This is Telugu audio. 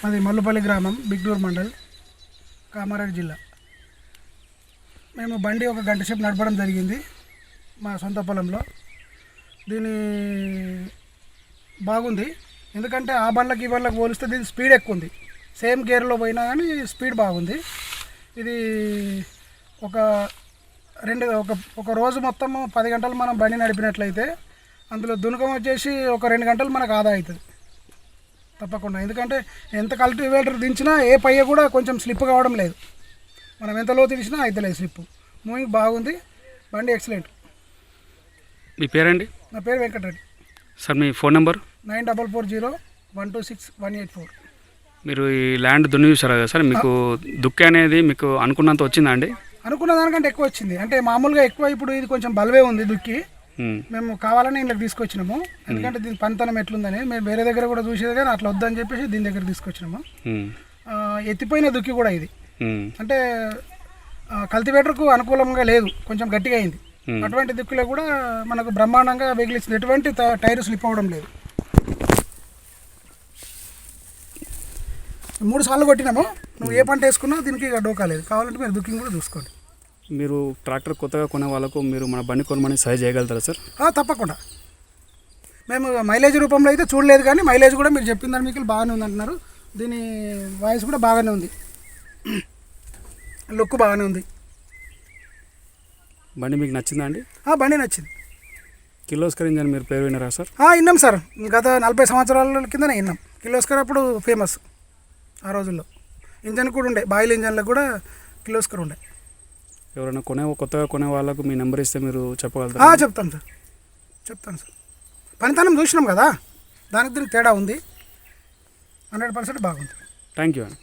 అది మల్లుపల్లి గ్రామం, బిగ్డూర్ మండల్, కామారెడ్డి జిల్లా. మేము బండి ఒక గంట సేపు నడపడం జరిగింది మా సొంత పొలంలో. దీని బాగుంది, ఎందుకంటే ఆ బండ్లకి ఈ బండ్లకు పోలిస్తే దీని స్పీడ్ ఎక్కువ ఉంది. సేమ్ గేర్లో పోయినా కానీ స్పీడ్ బాగుంది. ఇది ఒక రోజు మొత్తం 10 గంటలు మనం బండి నడిపినట్లయితే అందులో దునకం వచ్చేసి ఒక 2 గంటలు మనకు ఆదా అవుతుంది తప్పకుండా. ఎందుకంటే ఎంత కల్టివేటర్ దించినా ఏ పయ్య కూడా కొంచెం స్లిప్ కావడం లేదు. మనం ఎంత లోతు తీసినా అవుతలేదు స్లిప్. మూవింగ్ బాగుంది, బండి ఎక్సలెంట్. మీ పేరండి? నా పేరు వెంకటరెడ్డి సార్. మీ ఫోన్ నెంబర్? 9440126184. మీరు ఈ ల్యాండ్ దున్ని చూసారా కదా సార్, మీకు దుక్కి అనేది మీకు అనుకున్నంత వచ్చిందా అండి? అనుకున్న దానికంటే ఎక్కువ వచ్చింది. అంటే మామూలుగా ఎక్కువ, ఇప్పుడు ఇది కొంచెం బలవే ఉంది దుక్కి. మేము కావాలని ఇంట్లోకి తీసుకొచ్చినాము, ఎందుకంటే దీని పనితనం ఎట్లుందని. మేము వేరే దగ్గర కూడా చూసేది కానీ అట్లా వద్దని చెప్పేసి దీని దగ్గర తీసుకొచ్చినాము. ఎత్తిపోయిన దుక్కి కూడా ఇది, అంటే కల్టివేటర్కు అనుకూలంగా లేదు, కొంచెం గట్టిగా అయింది. అటువంటి దుక్కులో కూడా మనకు బ్రహ్మాండంగా వెగిలిస్తుంది, ఎటువంటి టైర్ స్లిప్ అవ్వడం లేదు. 3 సార్లు కొట్టినాము. నువ్వు ఏ పంట వేసుకున్నా దీనికి డోకాలేదు. కావాలంటే మీరు దుక్కింగ్ కూడా చూసుకోండి. మీరు ట్రాక్టర్ కొత్తగా కొనే వాళ్ళకు మీరు మన బండి కొనమని సహాయం చేయగలుగుతారా సార్? తప్పకుండా. మేము మైలేజ్ రూపంలో అయితే చూడలేదు, కానీ మైలేజ్ కూడా మీరు చెప్పిన దాని మీకు బాగానే ఉంది అంటున్నారు. దీని వాయిస్ కూడా బాగానే ఉంది, లుక్ బాగానే ఉంది. బండి మీకు నచ్చిందా అండి? బండి నచ్చింది. కిర్లోస్కర్ ఇంజన్ మీరు పేరు విన్నారా సార్? విన్నాం సార్, గత 40 సంవత్సరాల కిందనే విన్నాం. కిర్లోస్కర్ అప్పుడు ఫేమస్ ఆ రోజుల్లో. ఇంజన్ కూడా ఉండే, బాయిల్ ఇంజన్లకు కూడా కిర్లోస్కర్ ఉండే. ఎవరైనా కొత్తగా కొనే వాళ్ళకు మీ నెంబర్ ఇస్తే మీరు చెప్పగలుగుతారా? చెప్తాను సార్. పనితనం చూసినాం కదా, దానికి దీనికి తేడా ఉంది. 100% బాగుంది. థ్యాంక్ యూ అండి.